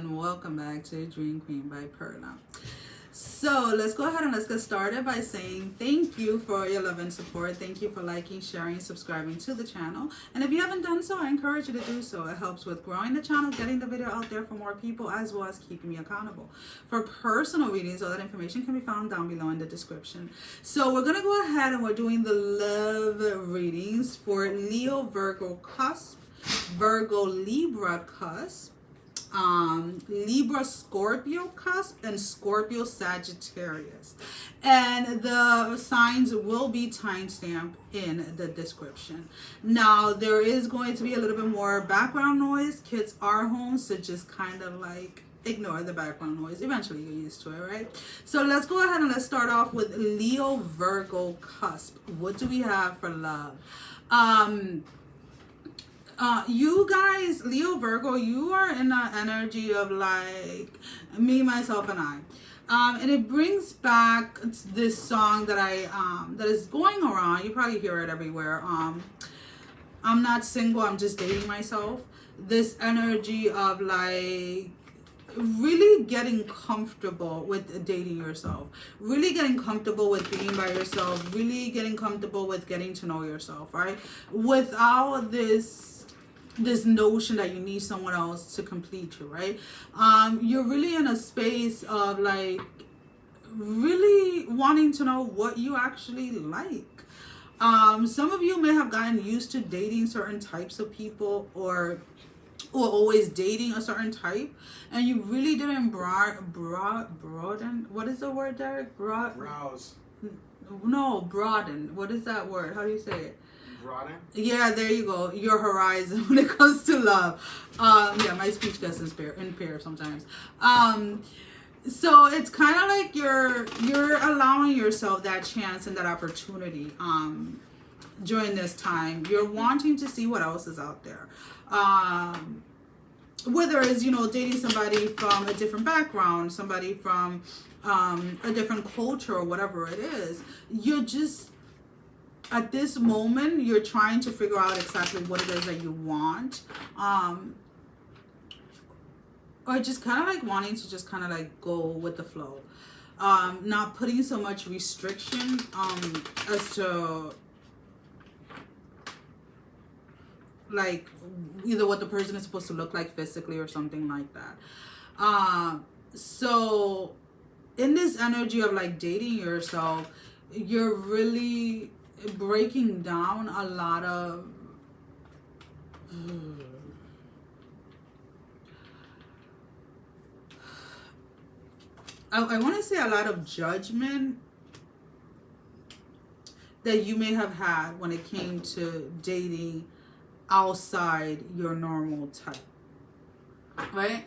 and welcome back to Dream Queen by Perla. So let's go ahead and let's get started by saying thank you for your love and support. Thank you for liking, sharing, subscribing to the channel. And if you haven't done so, I encourage you to do so. It helps with growing the channel, getting the video out there for more people, as well as keeping me accountable. For personal readings, all that information can be found down below in the description. So we're going to go ahead and we're doing the love readings for Leo, Virgo Cusp, Virgo Libra Cusp, Libra Scorpio Cusp, and Scorpio Sagittarius. And the signs will be timestamped in the description. Now, there is going to be a little bit more background noise. Kids are home, so just kind of like ignore the background noise. Eventually you're used to it, right? So let's go ahead and let's start off with Leo Virgo Cusp. What do we have for love? You guys, Leo, Virgo, you are in the energy of like me, myself, and I. And it brings back this song that that is going around. You probably hear it everywhere. I'm not single, I'm just dating myself. This energy of like really getting comfortable with dating yourself, really getting comfortable with being by yourself, really getting comfortable with getting to know yourself, right? Without this notion that you need someone else to complete you, right? You're really in a space of like really wanting to know what you actually like. Some of you may have gotten used to dating certain types of people, or always dating a certain type, and you really didn't broaden. What is the word, Derek? Browse. No, broaden. What is that word? How do you say it? Broaden? Yeah, there you go. Your horizon when it comes to love. Yeah, my speech gets impaired sometimes. So it's kind of like you're allowing yourself that chance and that opportunity during this time. You're wanting to see what else is out there. Whether it's, dating somebody from a different background, somebody from a different culture, or whatever it is, you're just at this moment, you're trying to figure out exactly what it is that you want. Or just kind of like wanting to just kind of like go with the flow. Not putting so much restriction as to like either what the person is supposed to look like physically or something like that. So in this energy of like dating yourself, you're really breaking down a lot of I want to say a lot of judgment that you may have had when it came to dating outside your normal type, right?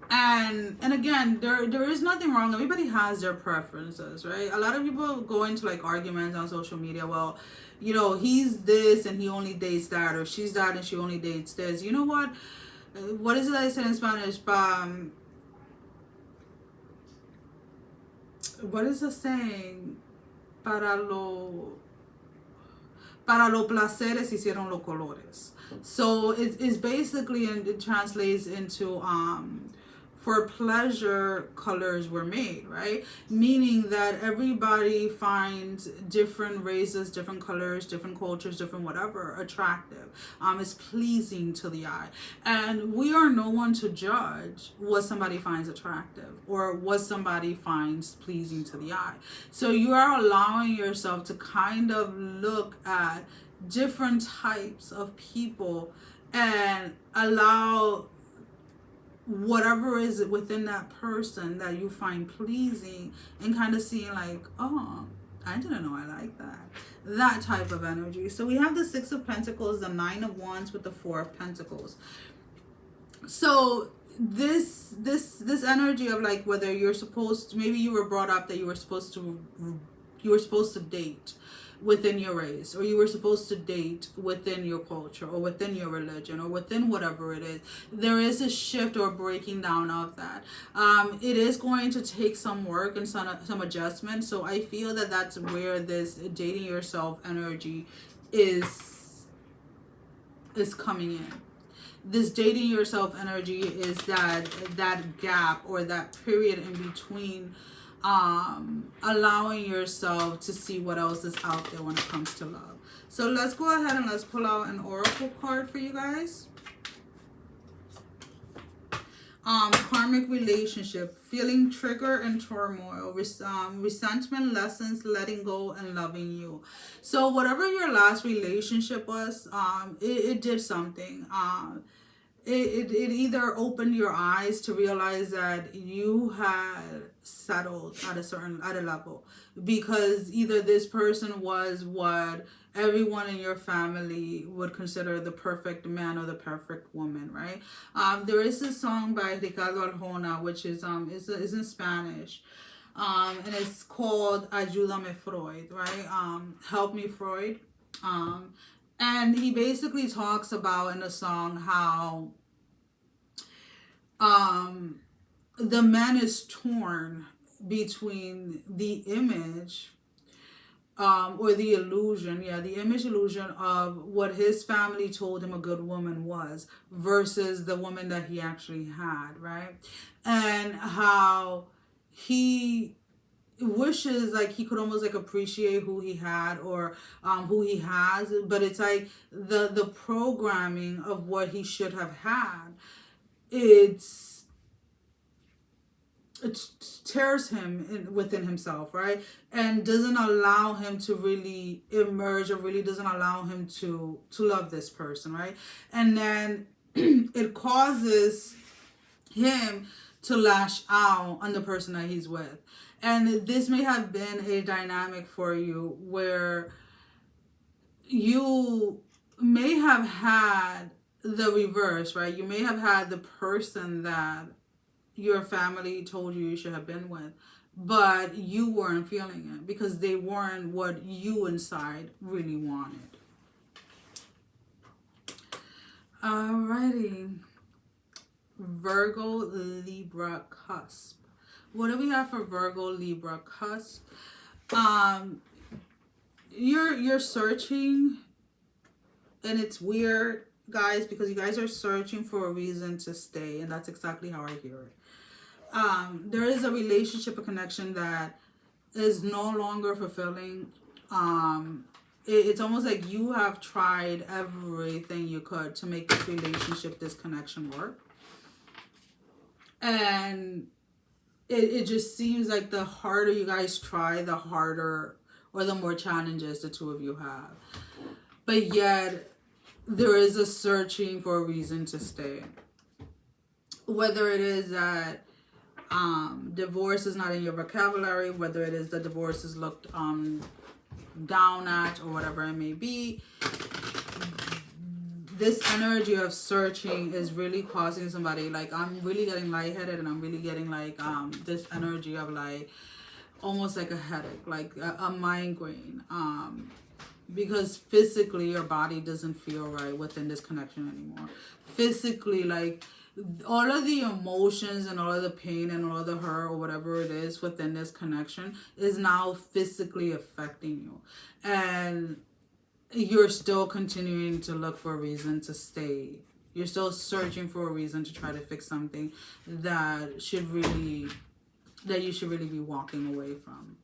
And again, there is nothing wrong. Everybody has their preferences, right? A lot of people go into like arguments on social media. Well, he's this and he only dates that, or she's that and she only dates this. You know what? What is it that I said in Spanish? What is the saying? Para los placeres hicieron los colores. So it's basically, and it translates into for pleasure, colors were made, right? Meaning that everybody finds different races, different colors, different cultures, different whatever attractive. It's pleasing to the eye. And we are no one to judge what somebody finds attractive or what somebody finds pleasing to the eye. So you are allowing yourself to kind of look at different types of people and allow whatever is within that person that you find pleasing, and kind of seeing like, oh, I didn't know I like that type of energy. So we have the Six of Pentacles, the Nine of Wands with the Four of Pentacles. So this energy of like, whether you're supposed to, maybe you were brought up that you were supposed to date within your race, or you were supposed to date within your culture, or within your religion, or within whatever it is. There is a shift or breaking down of that. It is going to take some work and some adjustment. So I feel that that's where this dating yourself energy is coming in. this dating yourself energy is that gap or that period in between, allowing yourself to see what else is out there when it comes to love. So let's go ahead and let's pull out an oracle card for you guys. Karmic relationship, feeling trigger and turmoil, resentment, lessons, letting go, and loving you. So whatever your last relationship was, it did something. It either opened your eyes to realize that you had settled at a level, because either this person was what everyone in your family would consider the perfect man or the perfect woman, right? There is a song by Ricardo Arjona, which is in Spanish, and it's called "Ayúdame Freud," right? Help me, Freud. And he basically talks about in the song how the man is torn between the image or the illusion, the image illusion of what his family told him a good woman was versus the woman that he actually had, right? And how he wishes like he could almost like appreciate who he had or who he has, but it's like the programming of what he should have had, it tears him within himself, right? And doesn't allow him to really emerge, or really doesn't allow him to love this person, right? And then it causes him to lash out on the person that he's with. And this may have been a dynamic for you where you may have had the reverse, right? You may have had the person that your family told you should have been with, but you weren't feeling it because they weren't what you inside really wanted. Alrighty. Virgo, Libra, Cusp. What do we have for Virgo, Libra, Cusp? You're searching, and it's weird, guys, because you guys are searching for a reason to stay, and that's exactly how I hear it. There is a relationship, a connection that is no longer fulfilling. It's almost like you have tried everything you could to make this relationship, this connection work. And it just seems like the harder you guys try, the harder or the more challenges the two of you have. But yet, there is a searching for a reason to stay. Whether it is that divorce is not in your vocabulary, whether it is that divorce is looked down at, or whatever it may be, this energy of searching is really causing somebody, like, I'm really getting lightheaded, and I'm really getting like this energy of like almost like a headache, like a migraine, because physically your body doesn't feel right within this connection anymore. Physically, like, all of the emotions and all of the pain and all of the hurt or whatever it is within this connection is now physically affecting you. And you're still continuing to look for a reason to stay. You're still searching for a reason to try to fix something that you should really be walking away from.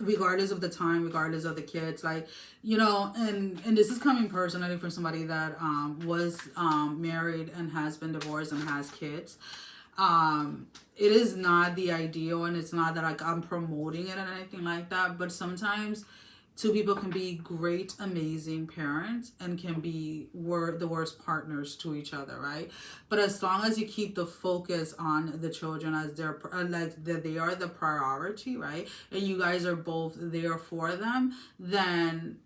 Regardless of the time, regardless of the kids, like, you know, and this is coming personally from somebody that was married and has been divorced and has kids. It is not the ideal, and it's not that like I'm promoting it or anything like that, but sometimes two people can be great, amazing parents and can be the worst partners to each other, right? But as long as you keep the focus on the children as they are the priority, right? And you guys are both there for them, then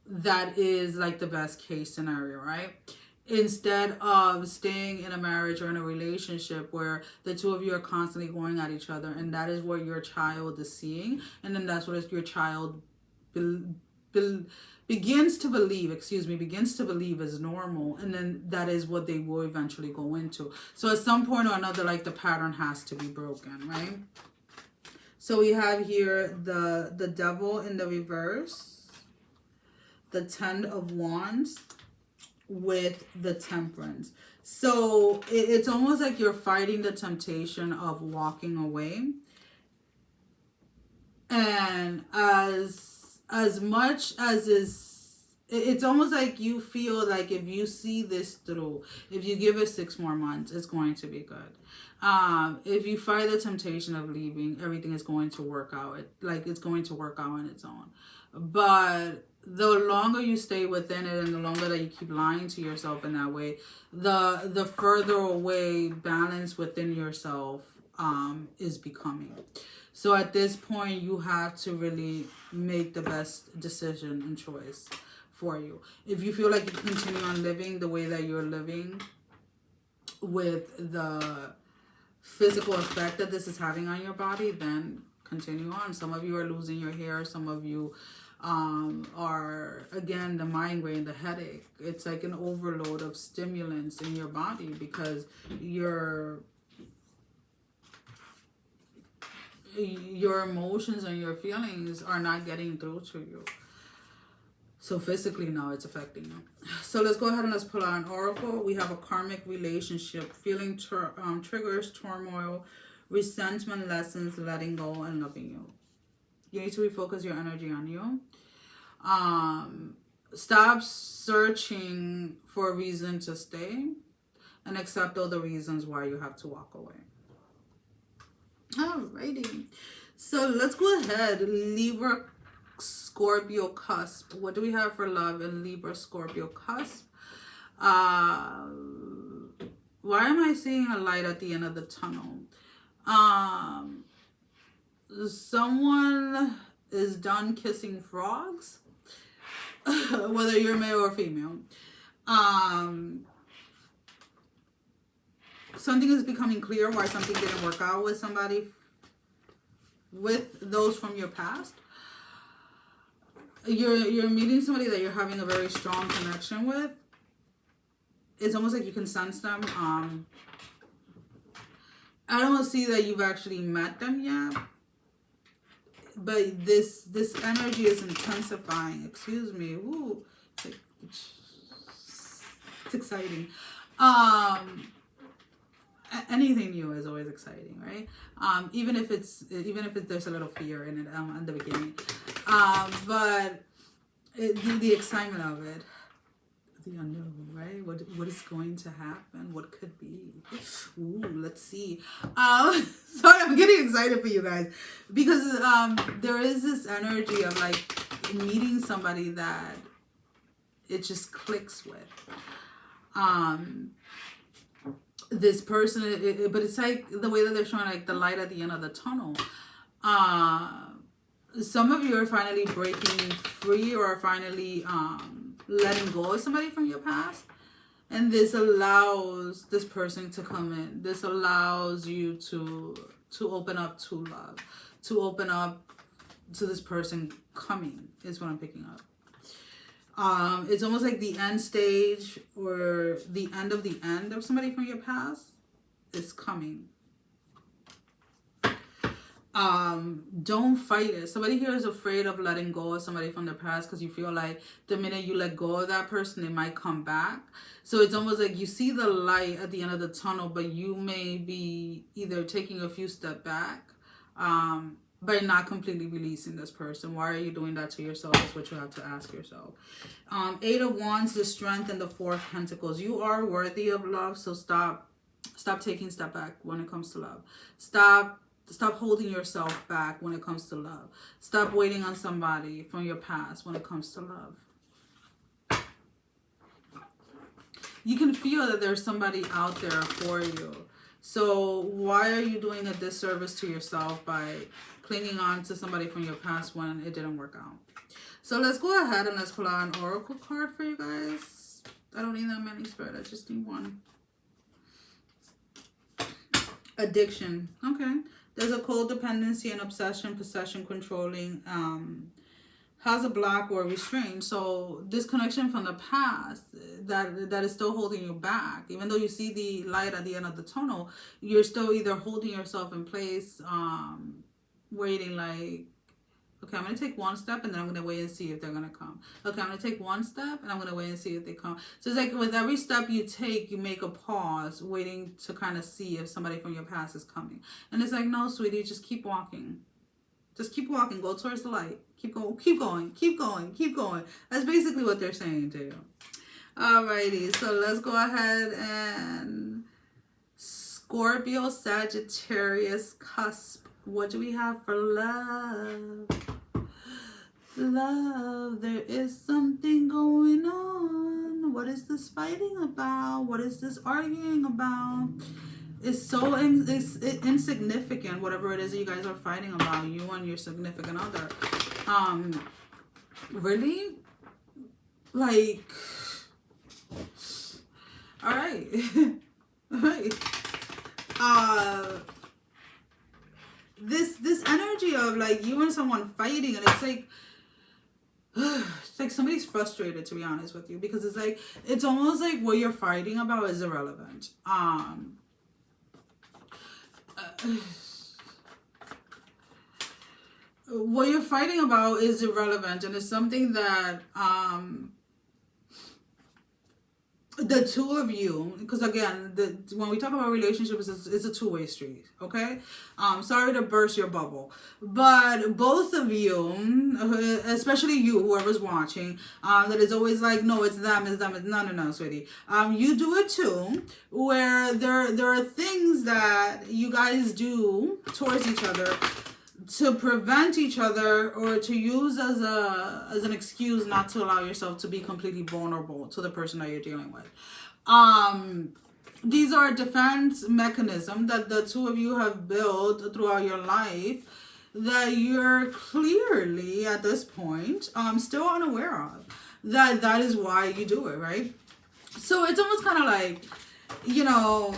that is like the best case scenario, right? Instead of staying in a marriage or in a relationship where the two of you are constantly going at each other, and that is what your child is seeing, and then that's what your child begins to believe is normal, and then that is what they will eventually go into. So at some point or another, like, the pattern has to be broken, right? So we have here the devil in the reverse, the Ten of Wands with the Temperance. So it's almost like you're fighting the temptation of walking away. And as much as it's almost like you feel like if you see this through, if you give it 6 more months, it's going to be good. If you fight the temptation of leaving, everything is going to work out. It's going to work out on its own. But the longer you stay within it and the longer that you keep lying to yourself in that way, the further away balance within yourself is becoming. So at this point, you have to really make the best decision and choice for you. If you feel like you continue on living the way that you're living with the physical effect that this is having on your body, then continue on. Some of you are losing your hair. Some of you are, again, the migraine, the headache. It's like an overload of stimulants in your body because your emotions and your feelings are not getting through to you. So physically now it's affecting you. So let's go ahead and let's pull out an oracle. We have a karmic relationship, feeling triggers, turmoil, resentment, lessons, letting go, and loving you. You need to refocus your energy on you. Stop searching for a reason to stay and accept all the reasons why you have to walk away. Alrighty. So let's go ahead. Libra, Scorpio Cusp. What do we have for love in Libra, Scorpio Cusp? Why am I seeing a light at the end of the tunnel? Someone is done kissing frogs, whether you're male or female. Something is becoming clear why something didn't work out with somebody, with those from your past. You're meeting somebody that you're having a very strong connection with. It's almost like you can sense them. I don't see that you've actually met them yet, but this energy is intensifying. Excuse me. Ooh, it's exciting. Anything new is always exciting, right? Even if there's a little fear in it at the beginning, but the excitement of it, the unknown, right? What is going to happen? What could be? Ooh, let's see. Sorry, I'm getting excited for you guys because there is this energy of like meeting somebody that it just clicks with. This person, but it's like the way that they're showing like the light at the end of the tunnel. Some of you are finally breaking free or finally letting go of somebody from your past, and this allows this person to come in. This allows you to open up to love, to open up to this person coming is what I'm picking up. It's almost like the end stage or the end of somebody from your past is coming. Don't fight it. Somebody here is afraid of letting go of somebody from the past because you feel like the minute you let go of that person, they might come back. So it's almost like you see the light at the end of the tunnel, but you may be either taking a few steps back, by not completely releasing this person. Why are you doing that to yourself? Is what you have to ask yourself. 8 of Wands, the Strength, and the 4 of Pentacles. You are worthy of love, so stop taking a step back when it comes to love. Stop holding yourself back when it comes to love. Stop waiting on somebody from your past when it comes to love. You can feel that there's somebody out there for you. So why are you doing a disservice to yourself by clinging on to somebody from your past when it didn't work out? So let's go ahead and let's pull out an oracle card for you guys. I don't need that many, Spirit. I just need one. Addiction. Okay. There's a codependency and obsession, possession, controlling, has a block or restraint. So this connection from the past that is still holding you back. Even though you see the light at the end of the tunnel, you're still either holding yourself in place, waiting like Okay, I'm going to take one step and then I'm going to wait and see if they're going to come. Okay, I'm going to take one step and I'm going to wait and see if they come. So it's like with every step you take, you make a pause, waiting to kind of see if somebody from your past is coming. And it's like, no, sweetie, just keep walking. Just keep walking. Go towards the light. Keep going. Keep going. Keep going. Keep going. That's basically what they're saying to you. Alrighty, so let's go ahead and Scorpio, Sagittarius, Cusp. What do we have for love? Love, there is something going on. What is this fighting about? What is this arguing about? It's so insignificant, whatever it is that you guys are fighting about, you and your significant other. Really? Like, all right. All right. This energy of like you and someone fighting, and it's like somebody's frustrated, to be honest with you, because it's like it's almost like what you're fighting about is irrelevant. What you're fighting about is irrelevant, and it's something that the two of you, because again, when we talk about relationships, it's a two-way street, okay? Sorry to burst your bubble, but both of you, especially you, whoever's watching, that is always like, no, it's them, no, sweetie. You do it too, where there are things that you guys do towards each other to prevent each other, or to use as an excuse not to allow yourself to be completely vulnerable to the person that you're dealing with. These are defense mechanisms that the two of you have built throughout your life that you're clearly at this point still unaware of. That is why you do it, right? So it's almost kind of like, you know,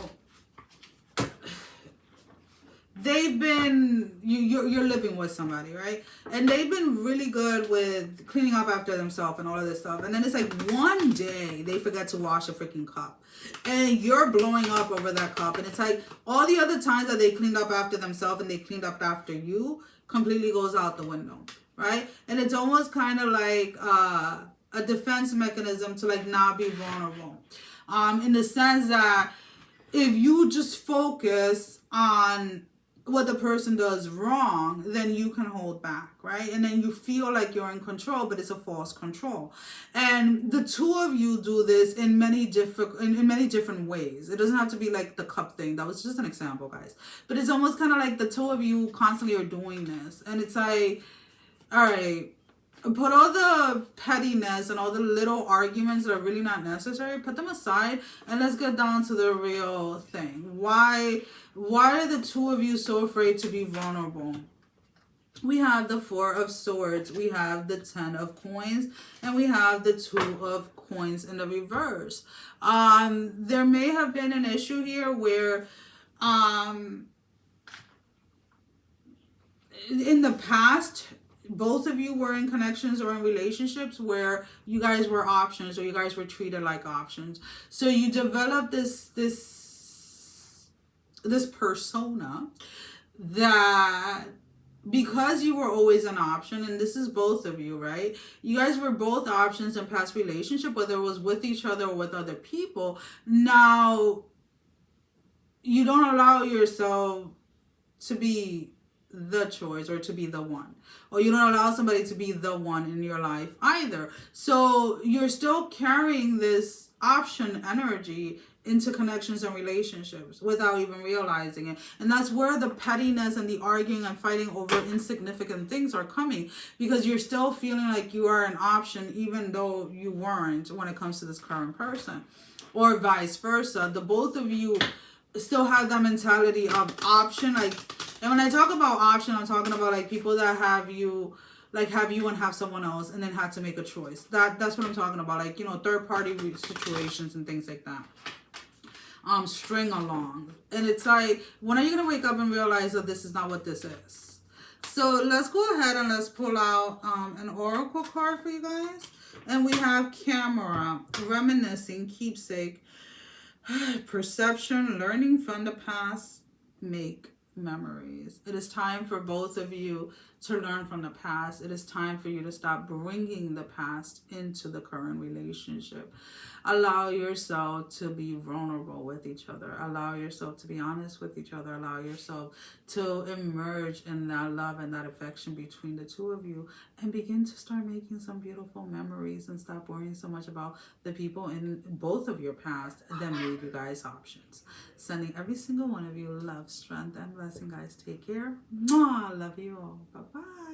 they've been, you're living with somebody, right? And they've been really good with cleaning up after themselves and all of this stuff. And then it's like one day they forget to wash a freaking cup. And you're blowing up over that cup. And it's like all the other times that they cleaned up after themselves and they cleaned up after you completely goes out the window, right? And it's almost kind of like a defense mechanism to like not be vulnerable. In the sense that if you just focus on what the person does wrong, then you can hold back, right? And then you feel like you're in control, but it's a false control. And the two of you do this in many different ways. It doesn't have to be like the cup thing. That was just an example, guys. But it's almost kind of like the two of you constantly are doing this. And it's like, all right, put all the pettiness and all the little arguments that are really not necessary, put them aside, and let's get down to the real thing. Why are the two of you so afraid to be vulnerable? We have the Four of Swords, we have the Ten of Coins, and we have the Two of Coins in the reverse. There may have been an issue here where in the past, both of you were in connections or in relationships where you guys were options, or you guys were treated like options. So you developed this persona that, because you were always an option, and this is both of you, right? You guys were both options in past relationship, whether it was with each other or with other people. Now, you don't allow yourself to be the choice or to be the one, or you don't allow somebody to be the one in your life either. So you're still carrying this option energy into connections and relationships without even realizing it. And that's where the pettiness and the arguing and fighting over insignificant things are coming, because you're still feeling like you are an option even though you weren't when it comes to this current person, or vice versa. The both of you still have that mentality of option. Like, and when I talk about option, I'm talking about like people that have you and have someone else and then had to make a choice. That's what I'm talking about. Like, you know, third party situations and things like that. String along. And it's like, when are you going to wake up and realize that this is not what this is? So let's go ahead and let's pull out an oracle card for you guys. And we have Camera, Reminiscing, Keepsake, Perception, Learning from the Past, Make Memories. It is time for both of you to learn from the past. It is time for you to stop bringing the past into the current relationship. Allow yourself to be vulnerable with each other. Allow yourself to be honest with each other. Allow yourself to emerge in that love and that affection between the two of you, and begin to start making some beautiful memories, and stop worrying so much about the people in both of your past that made you guys options. Sending every single one of you love, strength, and blessing, guys. Take care. Mwah! Love you all. Bye-bye.